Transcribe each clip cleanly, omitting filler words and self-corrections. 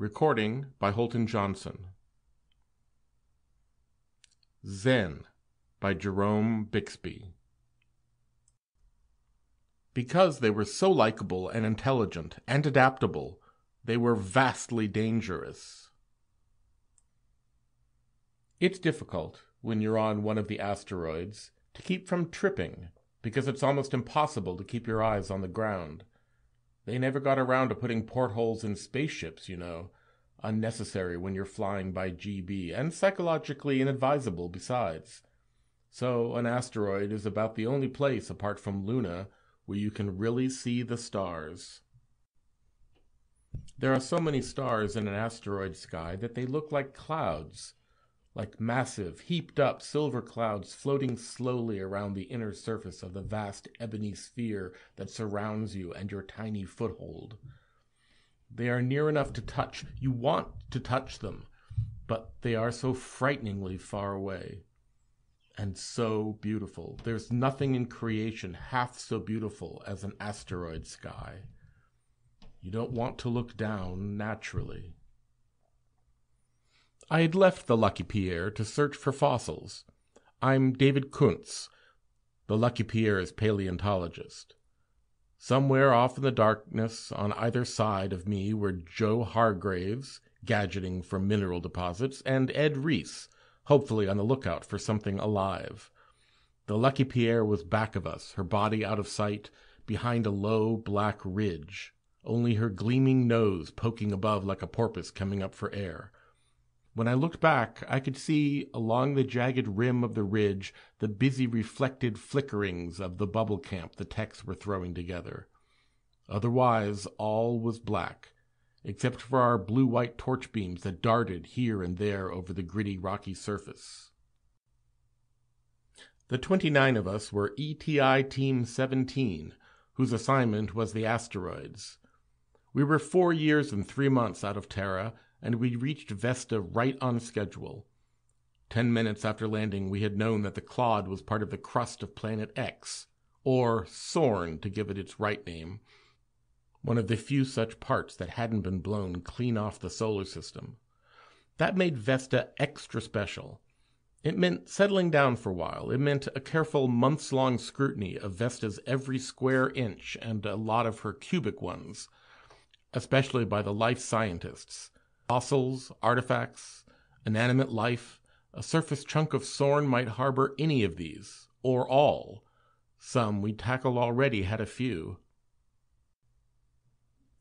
Recording by Holton Johnson. Zen by Jerome, Bixby. Because they were so likable and intelligent and adaptable, they were vastly dangerous. It's difficult, when you're on one of the asteroids, to keep from tripping, because it's almost impossible to keep your eyes on the ground. They never got around to putting portholes in spaceships, you know. Unnecessary when you're flying by GB, and psychologically inadvisable besides. So an asteroid is about the only place, apart from Luna, where you can really see the stars. There are so many stars in an asteroid sky that they look like clouds, like massive, heaped-up silver clouds floating slowly around the inner surface of the vast ebony sphere that surrounds you and your tiny foothold. They are near enough to touch. You want to touch them, but they are so frighteningly far away. And so beautiful. There's nothing in creation half so beautiful as an asteroid sky. You don't want to look down naturally. I had left the Lucky Pierre to search for fossils. I'm David Kuntz, the Lucky Pierre's paleontologist. Somewhere off in the darkness on either side of me were Joe Hargraves, gadgeting for mineral deposits, and Ed Reese, hopefully on the lookout for something alive. The Lucky Pierre was back of us, her body out of sight, behind a low black ridge, only her gleaming nose poking above like a porpoise coming up for air. When I looked back, I could see, along the jagged rim of the ridge, the busy reflected flickerings of the bubble camp the techs were throwing together. Otherwise, all was black, except for our blue-white torch beams that darted here and there over the gritty rocky surface. The 29 of us were ETI Team 17, whose assignment was the asteroids. We were 4 years and 3 months out of Terra, and we reached Vesta right on schedule. 10 minutes after landing, we had known that the clod was part of the crust of Planet X, or Sorn to give it its right name, one of the few such parts that hadn't been blown clean off the solar system. That made Vesta extra special. It meant settling down for a while. It meant a careful months-long scrutiny of Vesta's every square inch and a lot of her cubic ones, especially by the life scientists. Fossils, artifacts, inanimate life, a surface chunk of Sorn might harbor any of these, or all. Some we'd tackled already had a few.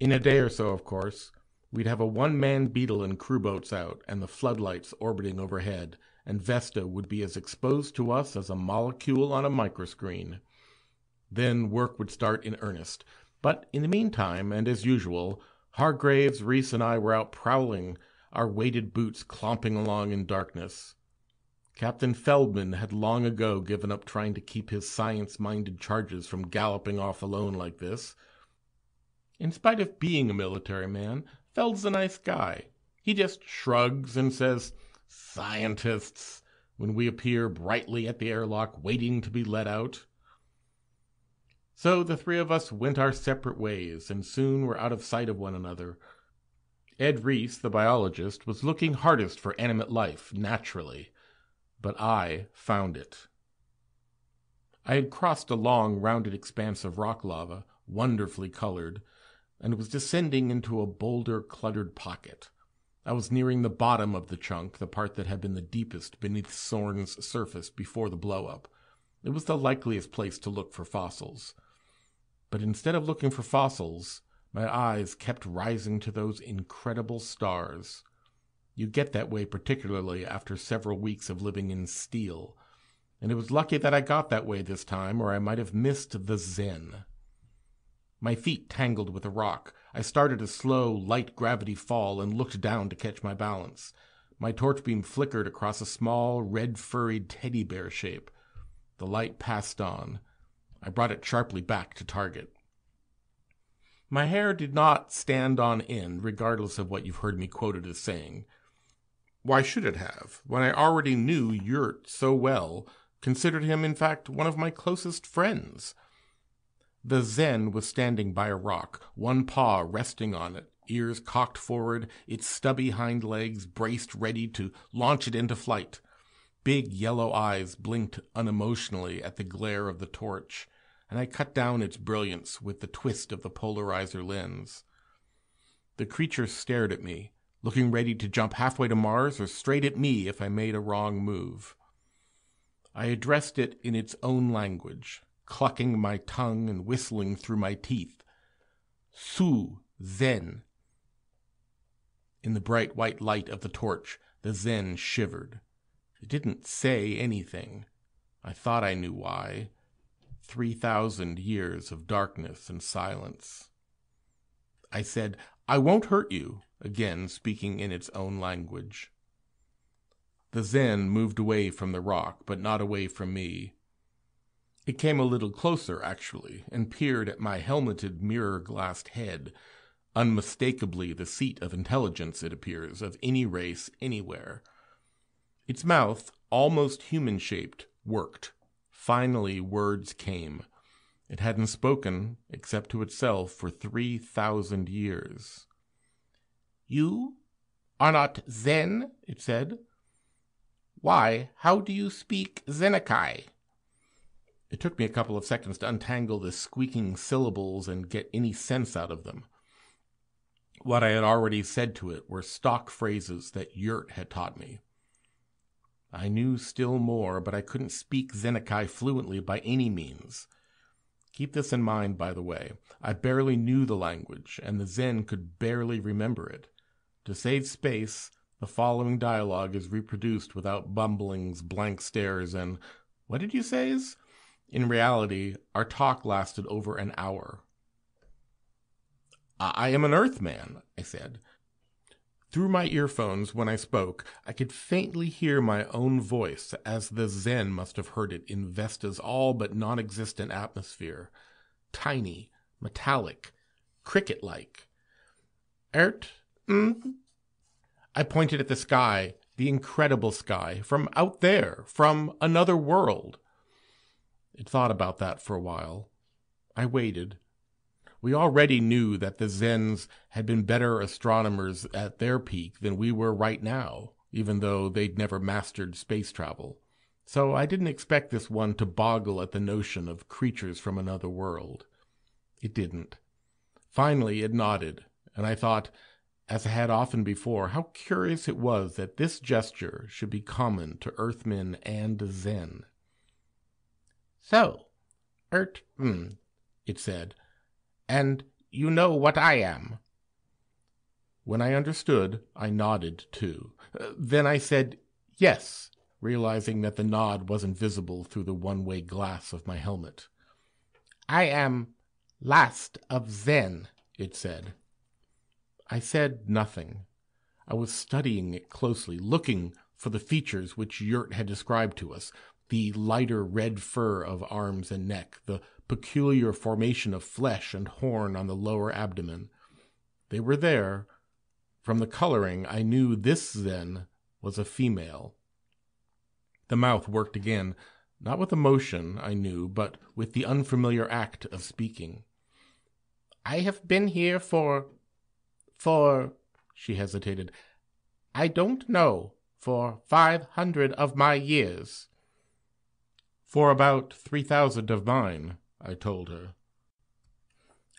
In a day or so, of course, we'd have a one-man beetle and crew boats out, and the floodlights orbiting overhead, and Vesta would be as exposed to us as a molecule on a microscreen. Then work would start in earnest. But in the meantime, and as usual, Hargraves, Reese, and I were out prowling, our weighted boots clomping along in darkness. Captain Feldman had long ago given up trying to keep his science-minded charges from galloping off alone like this. In spite of being a military man, Feld's a nice guy. He just shrugs and says, "Scientists," when we appear brightly at the airlock waiting to be let out. So the three of us went our separate ways, and soon were out of sight of one another. Ed Reese, the biologist, was looking hardest for animate life, naturally, but I found it. I had crossed a long, rounded expanse of rock lava, wonderfully colored, and was descending into a boulder-cluttered pocket. I was nearing the bottom of the chunk, the part that had been the deepest beneath Sorn's surface before the blow-up. It was the likeliest place to look for fossils. But instead of looking for fossils, my eyes kept rising to those incredible stars. You get that way particularly after several weeks of living in steel. And it was lucky that I got that way this time, or I might have missed the Zen. My feet tangled with a rock. I started a slow, light gravity fall and looked down to catch my balance. My torch beam flickered across a small, red-furried teddy bear shape. The light passed on. I brought it sharply back to target. My hair did not stand on end, regardless of what you've heard me quoted as saying. Why should it have, when I already knew Yurt so well, considered him, in fact, one of my closest friends? The Zen was standing by a rock, one paw resting on it, ears cocked forward, its stubby hind legs braced ready to launch it into flight. Big yellow eyes blinked unemotionally at the glare of the torch, and I cut down its brilliance with the twist of the polarizer lens. The creature stared at me, looking ready to jump halfway to Mars or straight at me if I made a wrong move. I addressed it in its own language, clucking my tongue and whistling through my teeth. Su Zen. In the bright white light of the torch, the Zen shivered. It didn't say anything. I thought I knew why. 3,000 years of darkness and silence. I said, "I won't hurt you," again speaking in its own language. The Zen moved away from the rock, but not away from me. It came a little closer, actually, and peered at my helmeted, mirror-glassed head, unmistakably the seat of intelligence, it appears, of any race anywhere. Its mouth, almost human-shaped, worked. Finally, words came. It hadn't spoken, except to itself, for 3,000 years. "You are not Zen," it said. "Why, how do you speak Zenakai?" It took me a couple of seconds to untangle the squeaking syllables and get any sense out of them. What I had already said to it were stock phrases that Yurt had taught me. I knew still more, but I couldn't speak Zenakai fluently by any means. Keep this in mind, by the way. I barely knew the language, and the Zen could barely remember it. To save space, the following dialogue is reproduced without bumblings, blank stares, and "What did you say?" In reality, our talk lasted over an hour. "I am an Earthman," I said. Through my earphones, when I spoke, I could faintly hear my own voice, as the Zen must have heard it in Vesta's all but non-existent atmosphere. Tiny, metallic, cricket-like. I pointed at the sky, the incredible sky, from out there, from another world. It thought about that for a while. I waited. We already knew that the Zens had been better astronomers at their peak than we were right now, even though they'd never mastered space travel. So I didn't expect this one to boggle at the notion of creatures from another world. It didn't. Finally, it nodded, and I thought, as I had often before, how curious it was that this gesture should be common to Earthmen and Zen. "So, it said, "and you know what I am." When I understood, I nodded too. Then I said, "Yes," realizing that the nod wasn't visible through the one-way glass of my helmet. "I am last of Zen," it said. I said nothing. I was studying it closely, looking for the features which Yurt had described to us, the lighter red fur of arms and neck, the peculiar formation of flesh and horn on the lower abdomen. They were there. From the coloring, I knew this Zen was a female. The mouth worked again, not with emotion, I knew, but with the unfamiliar act of speaking. "I have been here for, she hesitated. "I don't know, for 500 of my years." "For about 3,000 of mine," I told her.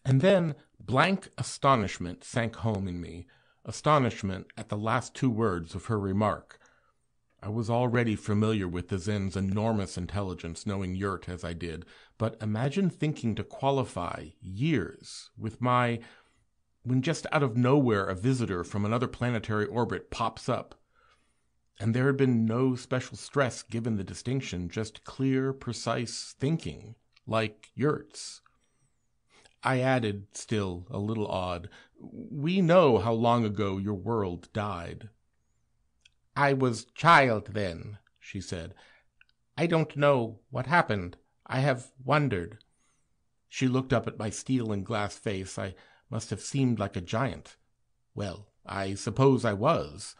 And then blank astonishment sank home in me, astonishment at the last two words of her remark. I was already familiar with the Zen's enormous intelligence, knowing Yurt as I did, but imagine thinking to qualify years with when just out of nowhere a visitor from another planetary orbit pops up. And there had been no special stress given the distinction, just clear, precise thinking, like Yurt's. I added, still a little awed, "We know how long ago your world died." "I was child then," she said. "I don't know what happened. I have wondered." She looked up at my steel and glass face. I must have seemed like a giant. Well, I suppose I was.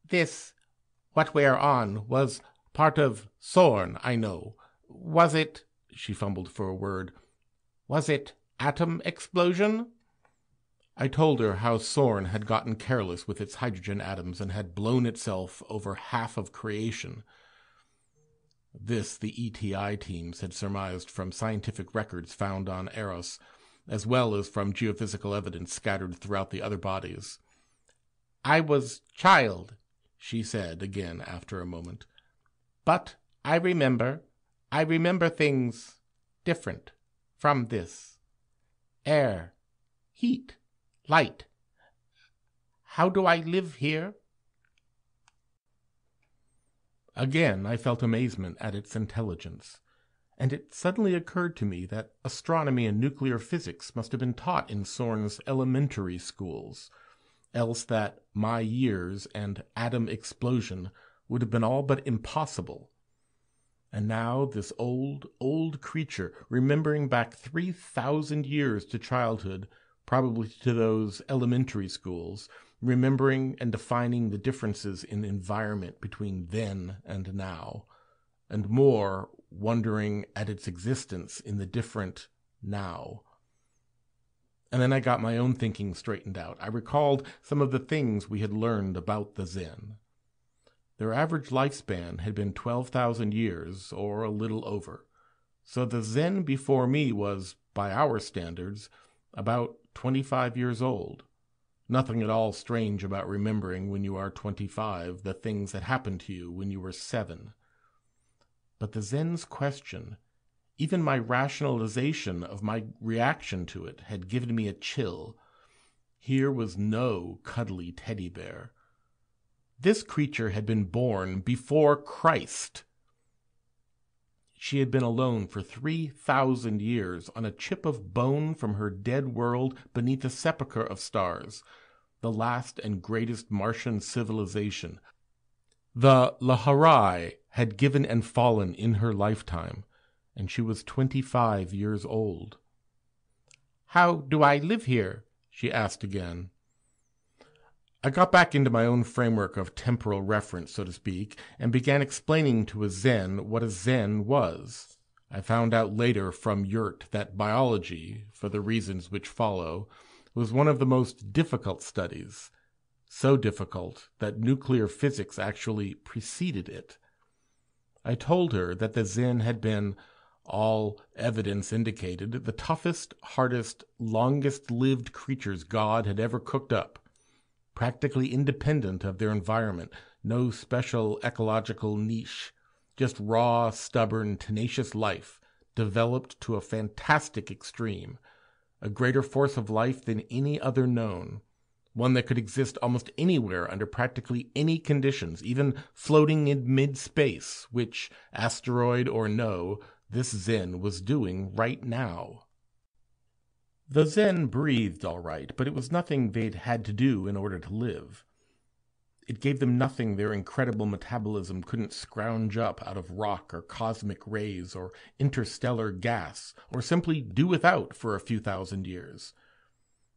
"This, what we're on, was part of Sorn, I know. Was it," she fumbled for a word, "was it atom explosion?" I told her how Sorn had gotten careless with its hydrogen atoms and had blown itself over half of creation. This the ETI teams had surmised from scientific records found on Eros, as well as from geophysical evidence scattered throughout the other bodies. "I was child," she said again after a moment. "But I remember things different from this. Air, heat, light. How do I live here?" Again I felt amazement at its intelligence, and it suddenly occurred to me that astronomy and nuclear physics must have been taught in Sorn's elementary schools, else that my years and atom explosion would have been all but impossible. And now this old creature, remembering back 3,000 years to childhood, probably to those elementary schools, remembering and defining the differences in environment between then and now, and more, wondering at its existence in the different now. And then I got my own thinking straightened out. I recalled some of the things we had learned about the Zen. Their average lifespan had been 12,000 years, or a little over. So the Zen before me was, by our standards, about 25 years old. Nothing at all strange about remembering when you are 25 the things that happened to you when you were 7. But the Zen's question, even my rationalization of my reaction to it, had given me a chill. Here was no cuddly teddy bear. This creature had been born before Christ. She had been alone for 3,000 years on a chip of bone from her dead world beneath a sepulchre of stars, the last and greatest Martian civilization. The Laharai had given and fallen in her lifetime, and she was 25 years old. "How do I live here?" she asked again. I got back into my own framework of temporal reference, so to speak, and began explaining to a Zen what a Zen was. I found out later from Yurt that biology, for the reasons which follow, was one of the most difficult studies, so difficult that nuclear physics actually preceded it. I told her that the Zen had been, all evidence indicated, the toughest, hardest, longest-lived creatures God had ever cooked up, practically independent of their environment, no special ecological niche, just raw, stubborn, tenacious life, developed to a fantastic extreme, a greater force of life than any other known, one that could exist almost anywhere under practically any conditions, even floating in mid-space, which, asteroid or no, this Zen was doing right now. The Zen breathed all right, but it was nothing they'd had to do in order to live. It gave them nothing their incredible metabolism couldn't scrounge up out of rock or cosmic rays or interstellar gas, or simply do without for a few thousand years.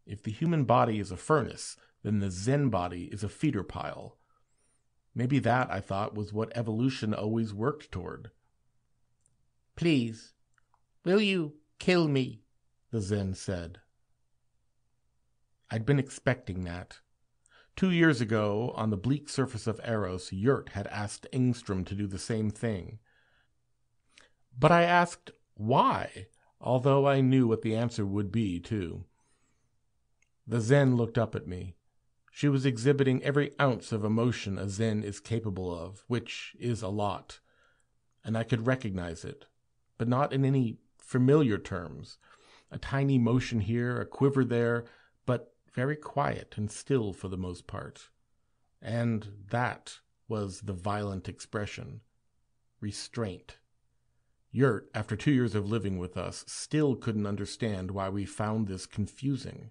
If the human body is a furnace, then the Zen body is a feeder pile. Maybe that, I thought, was what evolution always worked toward. "Please, will you kill me?" the Zen said. I'd been expecting that. 2 years ago, on the bleak surface of Eros, Yurt had asked Engstrom to do the same thing. But I asked why, although I knew what the answer would be, too. The Zen looked up at me. She was exhibiting every ounce of emotion a Zen is capable of, which is a lot, and I could recognize it, but not in any familiar terms. A tiny motion here, a quiver there, but very quiet and still for the most part. And that was the violent expression. Restraint. Yurt, after 2 years of living with us, still couldn't understand why we found this confusing.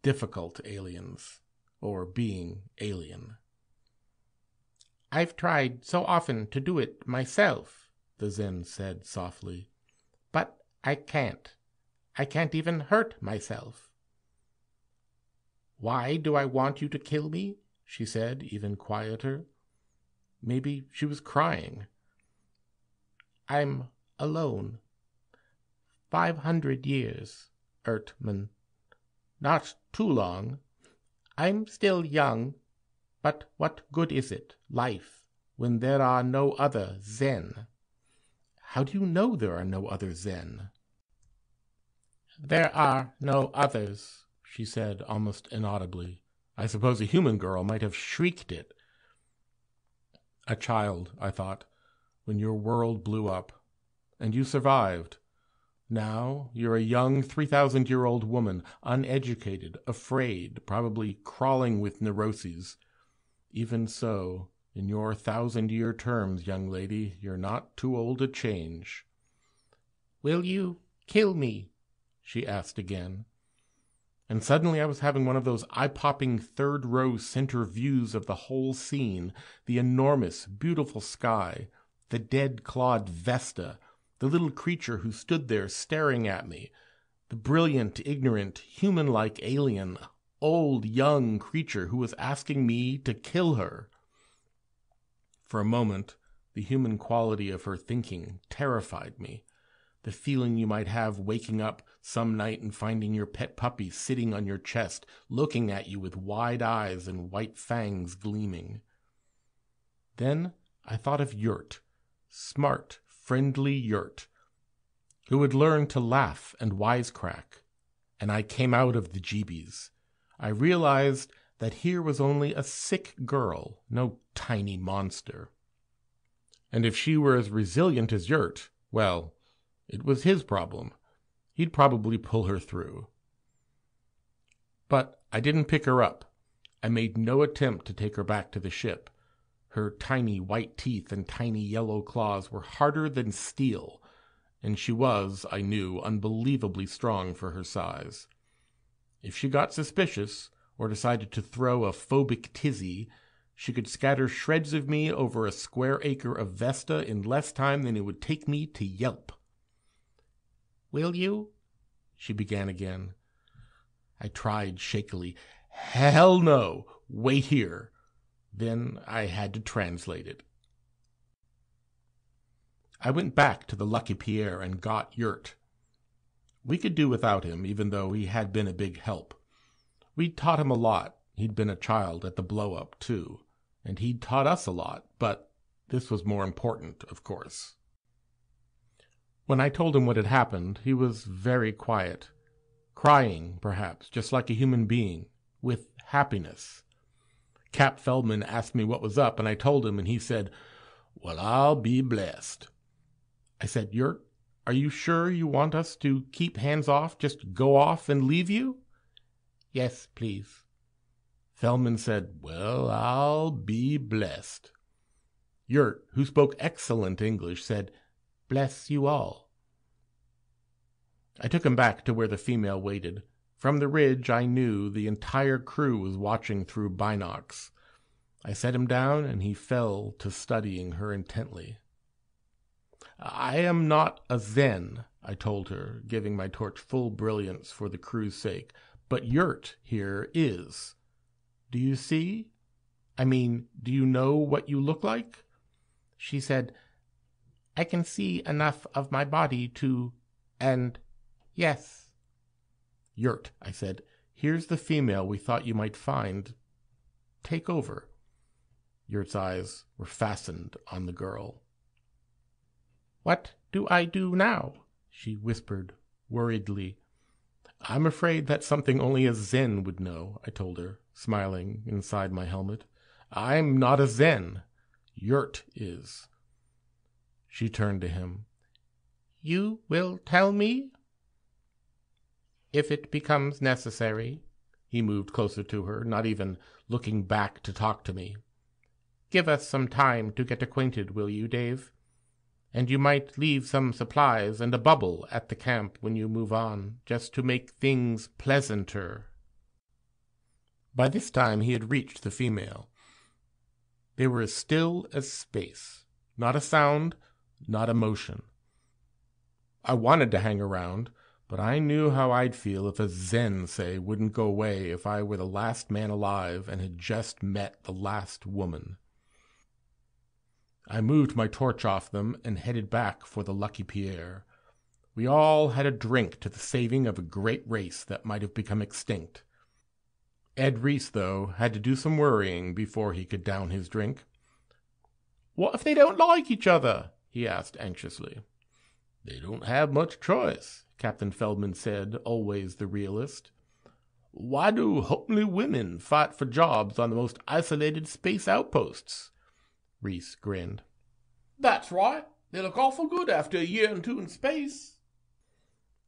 Difficult aliens, or being alien. "I've tried so often to do it myself," the Zen said softly, "but I can't. I can't even hurt myself." "Why do I want you to kill me?" she said, even quieter. Maybe she was crying. "I'm alone. 500 years, Ertman. Not too long. I'm still young, but what good is it, life, when there are no other Zen? How do you know there are no other Zen? There are no others, she said almost inaudibly. I suppose a human girl might have shrieked it. A child, I thought, when your world blew up. And you survived. Now you're a young 3,000-year-old woman, uneducated, afraid, probably crawling with neuroses. Even so, in your 1,000-year terms, young lady, you're not too old to change. Will you kill me? She asked again. And suddenly I was having one of those eye-popping third-row center views of the whole scene, the enormous, beautiful sky, the dead-clawed Vesta, the little creature who stood there staring at me, the brilliant, ignorant, human-like alien, old, young creature who was asking me to kill her. For a moment, the human quality of her thinking terrified me. The feeling you might have waking up some night and finding your pet puppy sitting on your chest, looking at you with wide eyes and white fangs gleaming. Then I thought of Yurt, smart, friendly Yurt, who would learn to laugh and wisecrack, and I came out of the jeebies. I realized that here was only a sick girl, no tiny monster. And if she were as resilient as Yurt, well, it was his problem. He'd probably pull her through. But I didn't pick her up. I made no attempt to take her back to the ship. Her tiny white teeth and tiny yellow claws were harder than steel, and she was, I knew, unbelievably strong for her size. If she got suspicious, or decided to throw a phobic tizzy, she could scatter shreds of me over a square acre of Vesta in less time than it would take me to yelp. Will you? She began again. I tried shakily. Hell no! Wait here. Then I had to translate it. I went back to the Lucky Pierre and got Yurt. We could do without him, even though he had been a big help. We'd taught him a lot. He'd been a child at the blow-up, too. And he'd taught us a lot, but this was more important, of course. When I told him what had happened, he was very quiet. Crying, perhaps, just like a human being, with happiness. Cap Feldman asked me what was up, and I told him, and he said, "Well, I'll be blessed." I said, "Yurt, are you sure you want us to keep hands off, just go off and leave you?" "Yes, please." Feldman said, "Well, I'll be blessed." Yurt, who spoke excellent English, said, "Bless you all." I took him back to where the female waited. From the ridge, I knew the entire crew was watching through binocs. I set him down, and he fell to studying her intently. "I am not a Zen," I told her, giving my torch full brilliance for the crew's sake, "but Yurt here is. Do you see? I mean, do you know what you look like?" She said, "I can see enough of my body to, and yes." "Yurt," I said, "here's the female we thought you might find. Take over." Yurt's eyes were fastened on the girl. "What do I do now?" she whispered worriedly. "I'm afraid that's something only a Zen would know," I told her, smiling inside my helmet. "I'm not a Zen. Yurt is." She turned to him. "You will tell me?" "If it becomes necessary." He moved closer to her, not even looking back to talk to me. "Give us some time to get acquainted, will you, Dave? And you might leave some supplies and a bubble at the camp when you move on, just to make things pleasanter." By this time he had reached the female. They were as still as space. Not a sound, not a motion. I wanted to hang around, but I knew how I'd feel if a Zen, say, wouldn't go away if I were the last man alive and had just met the last woman. I moved my torch off them and headed back for the Lucky Pierre. We all had a drink to the saving of a great race that might have become extinct. Ed Reese, though, had to do some worrying before he could down his drink. "What if they don't like each other?" he asked anxiously. "They don't have much choice," Captain Feldman said, always the realist. "Why do homely women fight for jobs on the most isolated space outposts?" Reese grinned. "That's right. They look awful good after a year or two in space."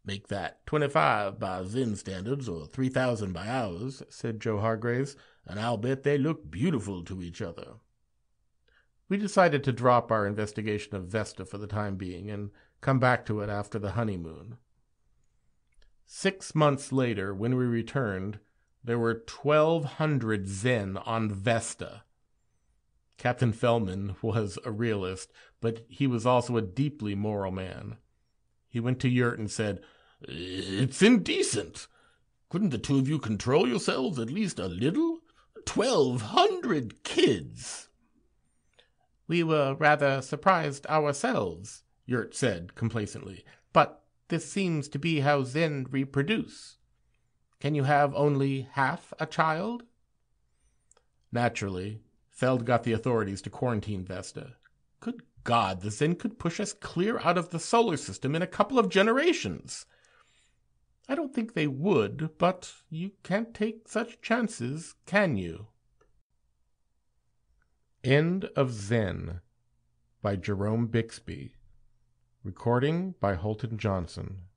"Make that 25 by Zen standards or 3,000 by ours," said Joe Hargraves, "and I'll bet they look beautiful to each other." We decided to drop our investigation of Vesta for the time being and come back to it after the honeymoon. 6 months later, when we returned, there were 1,200 Zen on Vesta. Captain Feldman was a realist, but he was also a deeply moral man. He went to Yurt and said, "It's indecent. Couldn't the two of you control yourselves at least a little? 1,200 kids." "We were rather surprised ourselves," Yurt said complacently, "but this seems to be how Zen reproduce. Can you have only half a child?" Naturally, Feld got the authorities to quarantine Vesta. Good God, the Zen could push us clear out of the solar system in a couple of generations. I don't think they would, but you can't take such chances, can you? End of Zen by Jerome Bixby. Recording by Holton Johnson.